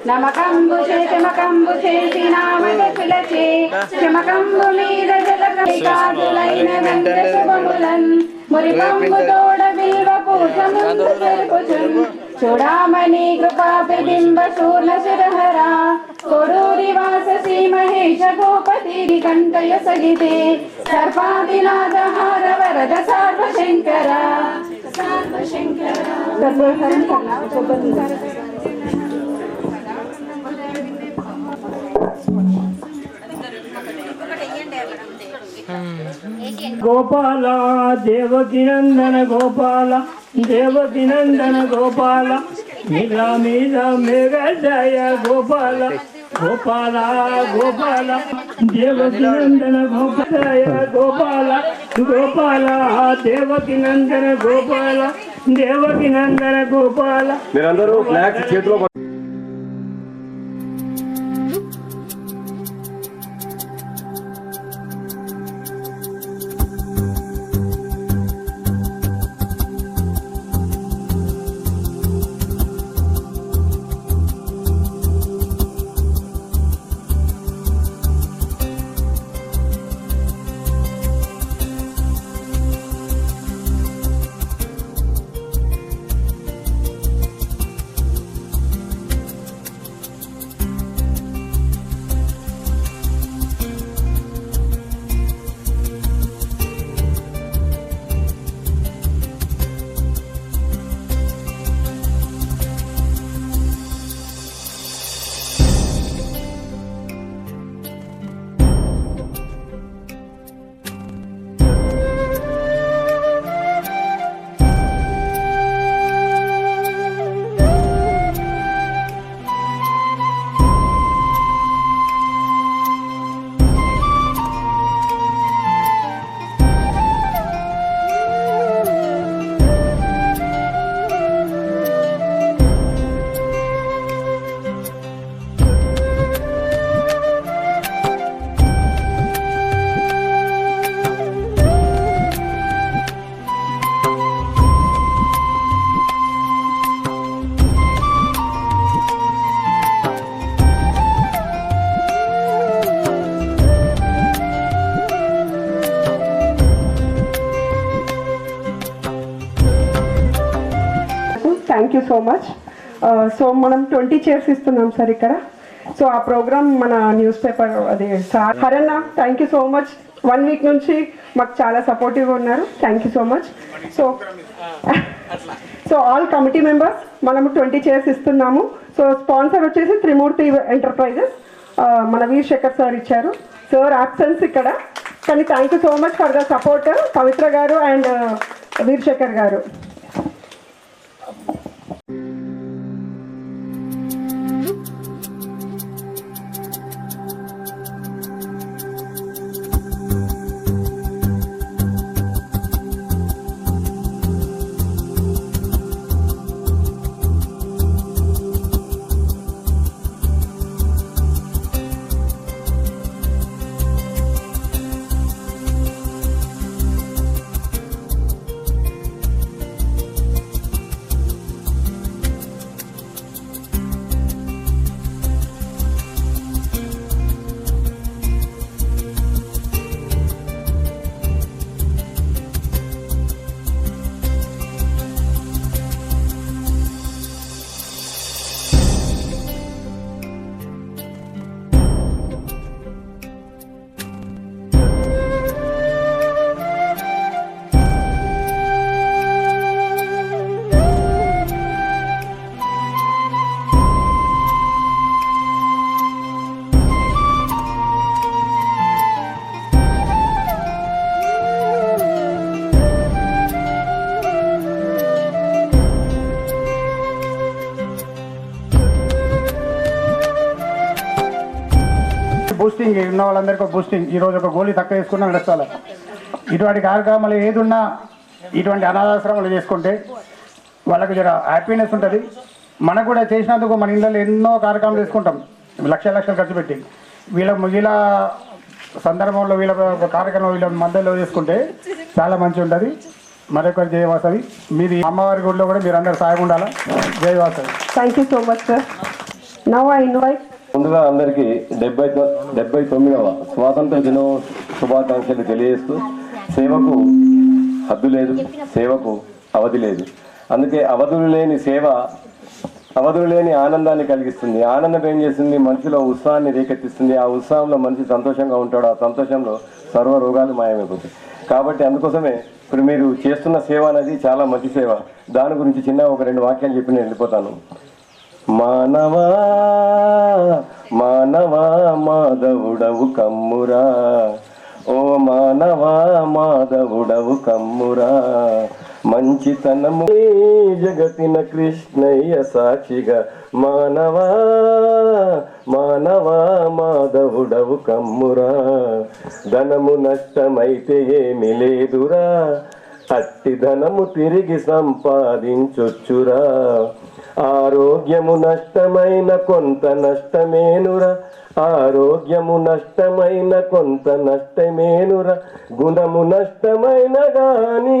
నమకంబుచే చమకంబుచేసి నామదశులచే చమకంబు మీద జలకాదులైన నంద శుభములన్ మురిపంబు తోడ బిల్వ పూజముందు తెలుపుచున్ చూడామణి కృపా ప్రతిబింబ శూర్ణ శిరహరా కొడూరి వాస శ్రీ మహేశ గోపతి కంఠయ సగితే సర్పాదినాథ హార వరద సర్వశంకర సర్వశంకర. గోపాల దేవకి నందన గోపాల దేవకి నందన గోపాల మీద మీద మేఘజయ గోపాల గోపాల గోపాల దేవకి నందన గోపాలయ గోపాల గోపాల దేవకి నందన గోపాల దేవకి నందన గోపాల. మీరందరూ ఫ్లాగ్ చేతిలో thank you so much. So మనం 20 చైర్స్ ఇస్తున్నాం సార్ ఇక్కడ. సో ఆ ప్రోగ్రామ్ మన న్యూస్ పేపర్ అదే sir Haranna thank you so much. 1 week నుంచి మాకు చాలా సపోర్టివ్గా ఉన్నారు. Thank you so much. So all committee members మనము 20 చైర్స్ ఇస్తున్నాము. సో స్పాన్సర్ వచ్చేసి త్రిమూర్తి ఎంటర్ప్రైజెస్ మన వీర్ శేఖర్ సార్ ఇచ్చారు. సార్ యాబ్సెన్స్ ఇక్కడ, కానీ thank you so much for the support Pavitra garu and వీర్ శేఖర్ గారు. బూస్టింగ్ ఉన్న వాళ్ళందరికీ బూస్టింగ్. ఈరోజు ఒక గోళీ తక్కువ వేసుకున్నా నడుస్తాలి. ఇటువంటి కార్యక్రమాలు ఏది ఉన్నా ఇటువంటి అనాథాశ్రమాలు చేసుకుంటే వాళ్ళకు జర హ్యాపీనెస్ ఉంటుంది. మనకు కూడా చేసినందుకు మన ఇళ్ళలో ఎన్నో కార్యక్రమాలు చేసుకుంటాం లక్షలు ఖర్చు పెట్టి. వీళ్ళ సందర్భంలో వీళ్ళ కార్యక్రమం వీళ్ళ మధ్యలో చేసుకుంటే చాలా మంచి ఉంటుంది. మరొకరి జయవాసవి. మీది అమ్మవారి గుడిలో కూడా మీరు అందరు సాయం ఉండాలా. Jayavasavi. Thank you so much sir. Now I invite ముందుగా అందరికీ 79వ స్వాతంత్ర దినోత్సవ శుభాకాంక్షలు తెలియజేస్తూ సేవకు హద్దు లేదు, సేవకు అవధి లేదు. అందుకే అవధులు లేని సేవ అవధులు లేని ఆనందాన్ని కలిగిస్తుంది. ఆనందం ఏం చేస్తుంది? మనిషిలో ఉత్సాహాన్ని రేకెత్తిస్తుంది. ఆ ఉత్సాహంలో మనిషి సంతోషంగా ఉంటాడు. ఆ సంతోషంలో సర్వ రోగాలు మాయమైపోతాయి. కాబట్టి అందుకోసమే ఇప్పుడు మీరు చేస్తున్న సేవ అనేది చాలా మంచి సేవ. దాని గురించి చిన్న ఒక 2 వాక్యాలు చెప్పి నేను వెళ్ళిపోతాను. మానవా మానవా మాధవుడవు కమ్మురా, ఓ మానవా మాధవుడవు కమ్మురా, మంచితనము జగతిన కృష్ణయ్య సాక్షిగా, మానవా మానవా మాధవుడవు కమ్మురా, ధనము నష్టమైతే ఏమి లేదురా, అట్టి ధనము తిరిగి సంపాదించొచ్చురా, ఆరోగ్యము నష్టమైన కొంత నష్టమేనురా, ఆరోగ్యము నష్టమైన కొంత నష్టమేనురా, గుణము నష్టమైన గాని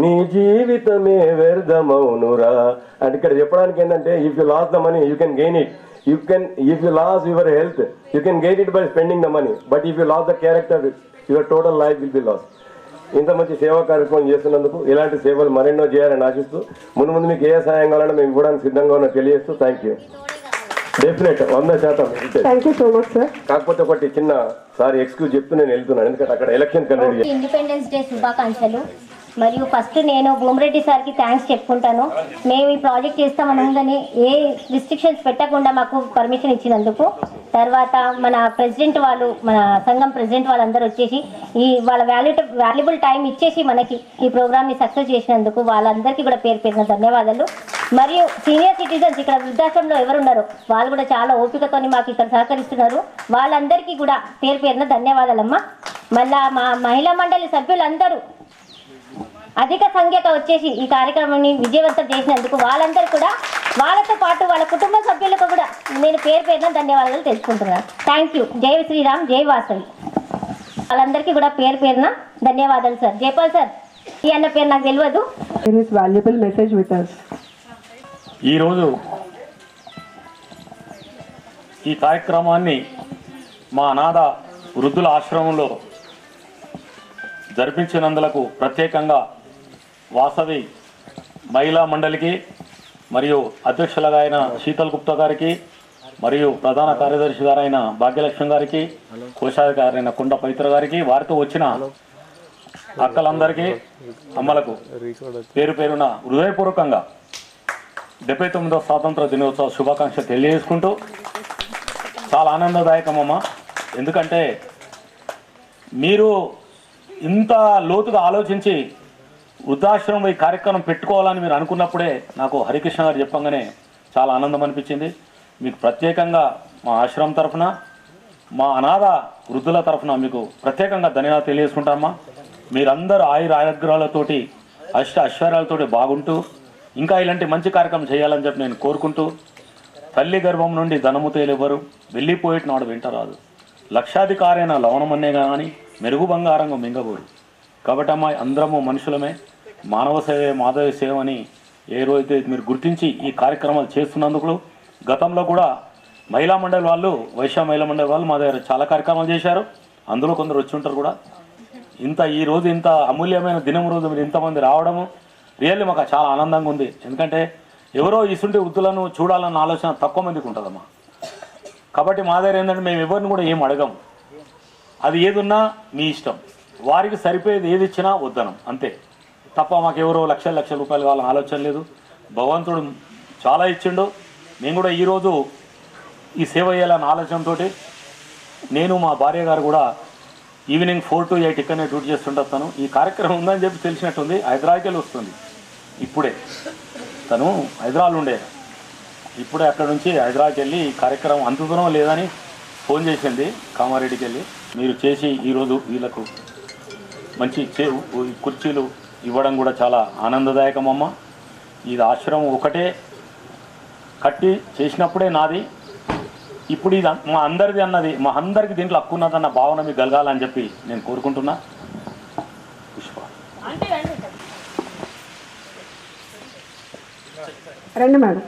నీ జీవితమే వ్యర్థమౌనురా. అంటే ఇక్కడ చెప్పడానికి ఏంటంటే, if you lose the money you can gain it. If you lost your health, you can get it by spending the money. But if you lost the character, your total life will be lost. ఇంత మంచి సేవా కార్యక్రమం చేస్తున్నందుకు ఇలాంటి సేవలు మరెన్నో చేయాలని ఆశిస్తూ ముందు మీకు ఏ సహాయం కావాలన్నా మేము ఇవ్వడానికి సిద్ధంగా ఉన్నా తెలియజేస్తూ thank you. Definite 100%. Thank you so much sir. కాకపోతే ఒకటి చిన్న సారీ ఎక్స్క్యూజ్ చెప్తూ నేను వెళ్తున్నాను, ఎందుకంటే అక్కడ ఎలక్షన్ కండక్ట్ ఇండిపెండెన్స్ డే శుభాకాంక్షలు. మరియు ఫస్ట్ నేను భూమిరెడ్డి సార్కి థ్యాంక్స్ చెప్పుకుంటాను. మేము ఈ ప్రాజెక్ట్ చేస్తామనగానే ఏ రిస్ట్రిక్షన్స్ పెట్టకుండా మాకు పర్మిషన్ ఇచ్చినందుకు. తర్వాత మన ప్రెసిడెంట్ వాళ్ళు, మన సంఘం ప్రెసిడెంట్ వాళ్ళందరూ వచ్చేసి వాళ్ళ వాల్యుబుల్ టైం ఇచ్చేసి మనకి ఈ ప్రోగ్రామ్ని సక్సెస్ చేసినందుకు వాళ్ళందరికీ కూడా పేరు పేరున ధన్యవాదాలు. మరియు సీనియర్ సిటిజన్స్ ఇక్కడ వృద్ధాశ్రమంలో ఎవరున్నారో వాళ్ళు కూడా చాలా ఓపికతో మాకు ఇక్కడ సహకరిస్తున్నారు. వాళ్ళందరికీ కూడా పేరు పేరున ధన్యవాదాలమ్మా. మళ్ళా మా మహిళా మండలి సభ్యులందరూ అధిక సంఖ్యతో వచ్చేసి ఈ కార్యక్రమాన్ని విజయవంతం చేసినందుకు వాళ్ళందరూ కూడా, వాళ్ళతో పాటు వాళ్ళ కుటుంబ సభ్యులకు కూడా నేను పేరు పేరున ధన్యవాదాలు తెలుసుకుంటున్నాను. Thank you. జై శ్రీరామ్, జై వాసవి. వాళ్ళందరికీ కూడా పేరు పేరున ధన్యవాదాలు సార్. జయపాల్ సార్ ఈ అన్న పేరు నాకు తెలియదు. Valuable message with us. ఈరోజు ఈ కార్యక్రమాన్ని మా అనాథ వృద్ధుల ఆశ్రమంలో జరిపించినందులకు ప్రత్యేకంగా వాసవి మహిళా మండలికి మరియు అధ్యక్షులుగా అయిన శీతల్ గుప్తా గారికి మరియు ప్రధాన కార్యదర్శి గారైన భాగ్యలక్ష్మి గారికి, కోశాధికారి అయిన కుండ పవిత్ర గారికి, వారితో వచ్చిన అక్కలందరికీ, అమ్మలకు పేరు పేరున హృదయపూర్వకంగా 79వ స్వాతంత్ర దినోత్సవ శుభాకాంక్షలు తెలియజేసుకుంటూ, చాలా ఆనందదాయకమమ్మ. ఎందుకంటే మీరు ఇంత లోతుగా ఆలోచించి వృద్ధాశ్రమం ఈ కార్యక్రమం పెట్టుకోవాలని మీరు అనుకున్నప్పుడే నాకు హరికృష్ణ గారు చెప్పంగానే చాలా ఆనందం అనిపించింది. మీకు ప్రత్యేకంగా మా ఆశ్రమం తరఫున, మా అనాథ వృద్ధుల తరఫున మీకు ప్రత్యేకంగా ధన్యవాదాలు తెలియజేసుకుంటామమ్మా. మీరందరూ ఆయురారోగ్యాలతోటి ఐశ్వర్యాలతోటి బాగుంటూ ఇంకా ఇలాంటి మంచి కార్యక్రమం చేయాలని చెప్పి నేను కోరుకుంటూ, తల్లి గర్భం నుండి ధనము తేలెవరు, వెళ్ళిపోయేటి నాడు వెంటరాదు, లక్షాధికారైన లవణమన్నే కానీ మెరుగు బంగారంగా మింగబోరు. కాబట్టి అమ్మాయి అందరము మనుషులమే, మానవ సేవే మాధవ సేవ అని ఏ రోజైతే మీరు గుర్తించి ఈ కార్యక్రమాలు చేస్తున్నందుకు, గతంలో కూడా మహిళా మండలి వాళ్ళు, వైశ్య మహిళా మండలి వాళ్ళు మా దగ్గర చాలా కార్యక్రమాలు చేశారు. అందులో కొందరు వచ్చి ఉంటారు కూడా. ఈరోజు ఇంత అమూల్యమైన దినం రోజు మీరు ఇంతమంది రావడము రియల్లీ మాకు చాలా ఆనందంగా ఉంది. ఎందుకంటే ఎవరో ఇసుంటి వృద్ధులను చూడాలన్న ఆలోచన తక్కువ మందికి ఉంటుందమ్మా. కాబట్టి మా దగ్గర ఏంటంటే మేము ఎవరిని కూడా ఏం అడగం. అది ఏదున్నా మీ ఇష్టం, వారికి సరిపోయేది ఏది ఇచ్చినా వద్దనం అంతే తప్ప మాకు ఎవరో లక్షల రూపాయలు వాళ్ళని ఆలోచన లేదు. భగవంతుడు చాలా ఇచ్చిండు. మేము కూడా ఈరోజు ఈ సేవ చేయాలన్న ఆలోచనతో నేను మా భార్య గారు కూడా ఈవినింగ్ 4 to 8 ఇక్కడనే డ్యూటీ చేస్తుంటాను. ఈ కార్యక్రమం ఉందని చెప్పి తెలిసినట్టుంది. హైదరాబాద్కి వెళ్ళి వస్తుంది. ఇప్పుడే తను హైదరాబాద్ ఉండే, ఇప్పుడే అక్కడ నుంచి హైదరాబాద్కి వెళ్ళి ఈ కార్యక్రమం అందుతునో లేదని ఫోన్ చేసింది కామారెడ్డికి వెళ్ళి. మీరు చేసి ఈరోజు వీళ్ళకు మంచి కుర్చీలు ఇవ్వడం కూడా చాలా ఆనందదాయకమమ్మ. ఇది ఆశ్రమం ఒకటే కట్టి చేసినప్పుడే నాది, ఇప్పుడు ఇది మా అందరిది అన్నది, మా అందరికి దీంట్లో హక్కు ఉన్నదన్న భావన మీకు కలగాలని చెప్పి నేను కోరుకుంటున్నా. పుష్ప రండి మేడం.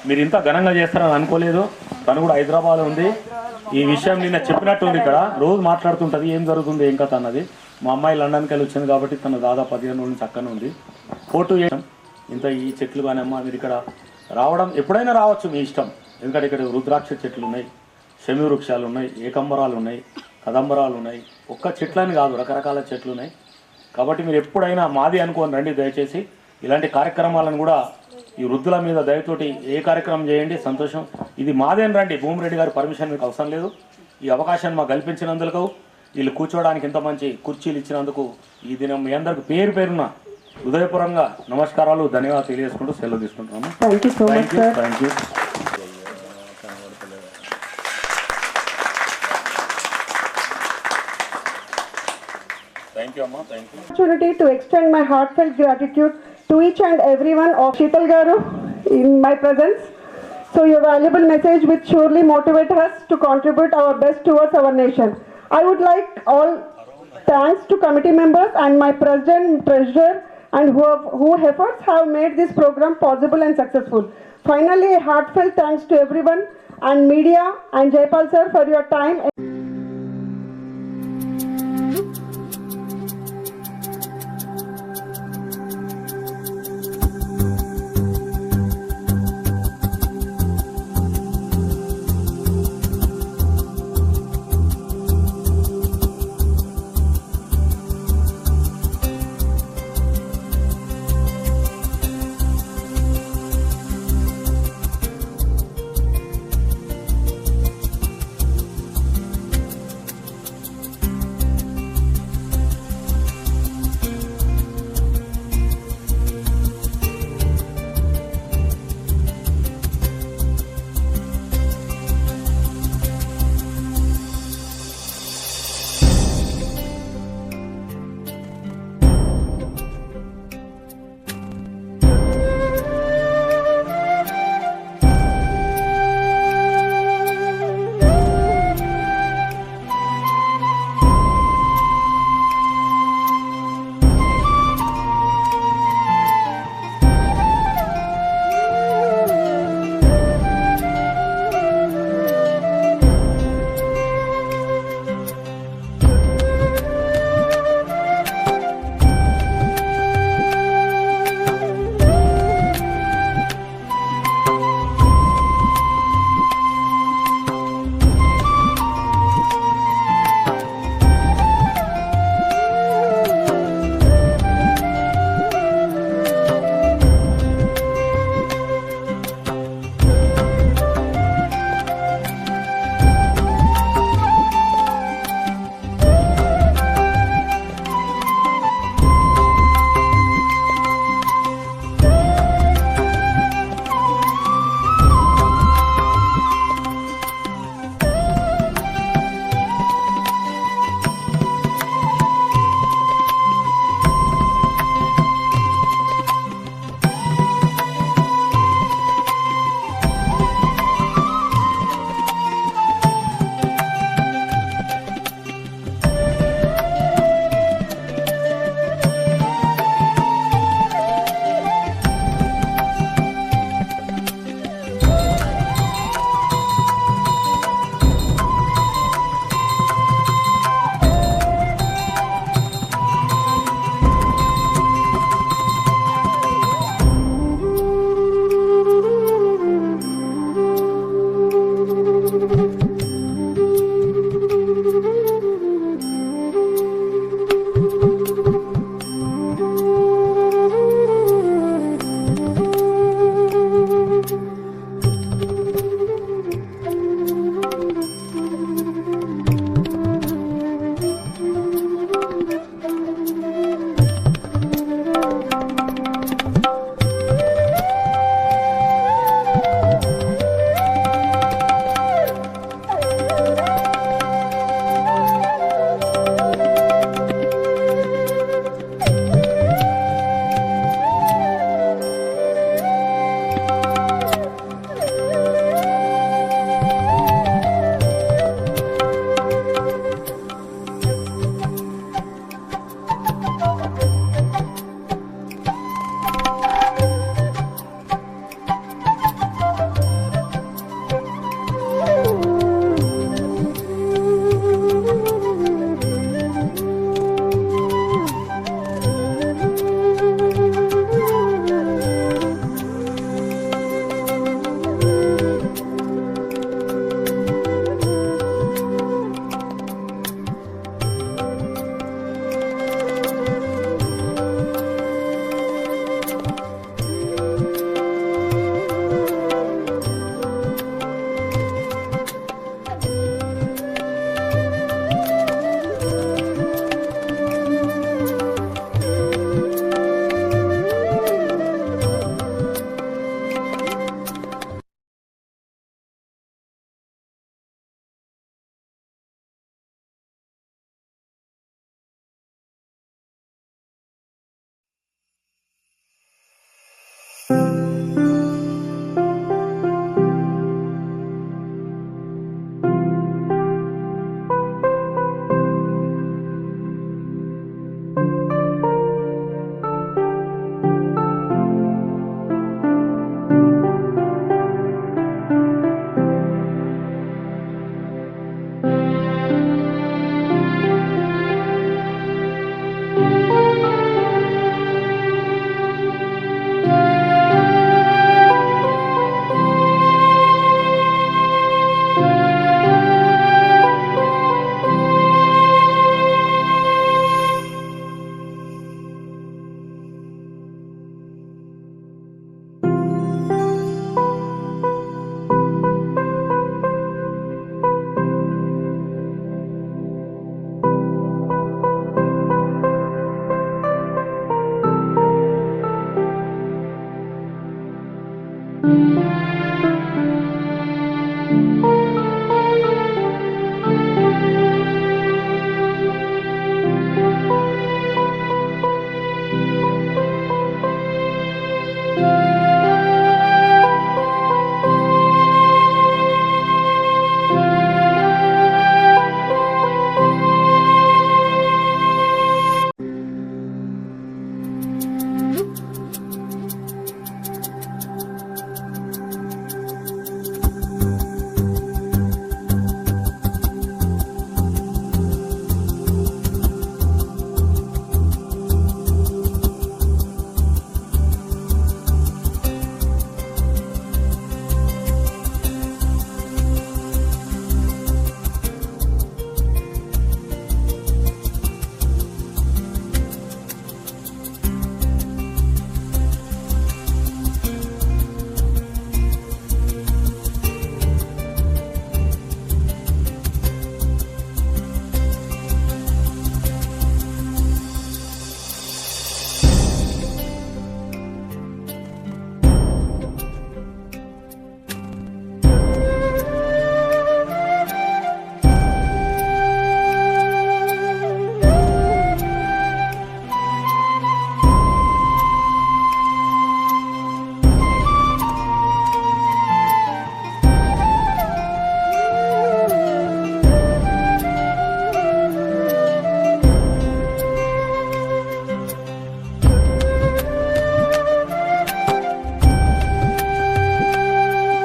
మీరు ఇంత ఘనంగా చేస్తారని అనుకోలేదు. తను కూడా హైదరాబాద్ ఉంది. ఈ విషయం నిన్న చెప్పినట్టు ఉంది, ఇక్కడ రోజు మాట్లాడుతుంటుంది ఏం జరుగుతుంది ఏం కథ అన్నది. మా అమ్మాయి లండన్కి వెళ్ళి వచ్చింది కాబట్టి తను దాదాపు 15 రోజుల నుంచి అక్కనే ఉంది. ఫోటో ఇంత ఈ చెట్లు కానీ అమ్మ మీరు ఇక్కడ రావడం ఎప్పుడైనా రావచ్చు మీ ఇష్టం. ఎందుకంటే ఇక్కడ రుద్రాక్ష చెట్లు ఉన్నాయి, శమి వృక్షాలు ఉన్నాయి, ఏకంబరాలు ఉన్నాయి, కదంబరాలు ఉన్నాయి. ఒక్క చెట్లని కాదు రకరకాల చెట్లు ఉన్నాయి. కాబట్టి మీరు ఎప్పుడైనా మాది అనుకోని రండి దయచేసి. ఇలాంటి కార్యక్రమాలను కూడా ఈ వృద్ధుల మీద దయతోటి ఏ కార్యక్రమం చేయండి, సంతోషం. ఇది మాదేని రండి, భూమిరెడ్డి గారి పర్మిషన్ మీకు అవసరం లేదు. ఈ అవకాశాన్ని మాకు కల్పించినందుకు, వీళ్ళు కూర్చోవడానికి ఇంత మంచి కుర్చీలు ఇచ్చినందుకు ఈ దినం మీ అందరికి పేరు పేరున హృదయపూర్వకంగా నమస్కారాలు, ధన్యవాదాలు తెలియజేసుకుంటూ సెలవు తీసుకుంటున్నాము. Thank you so much sir. Thank you. Thank you, Amma. Thank you. Opportunity to extend my heartfelt gratitude to each and everyone of Sheetal Garu in my presence. So your valuable message which surely motivate us to contribute our best towards our nation. I would like all thanks to committee members and my president, treasurer, and who efforts have made this program possible and successful. Finally, a heartfelt thanks to everyone and media and Jaipal sir for your time.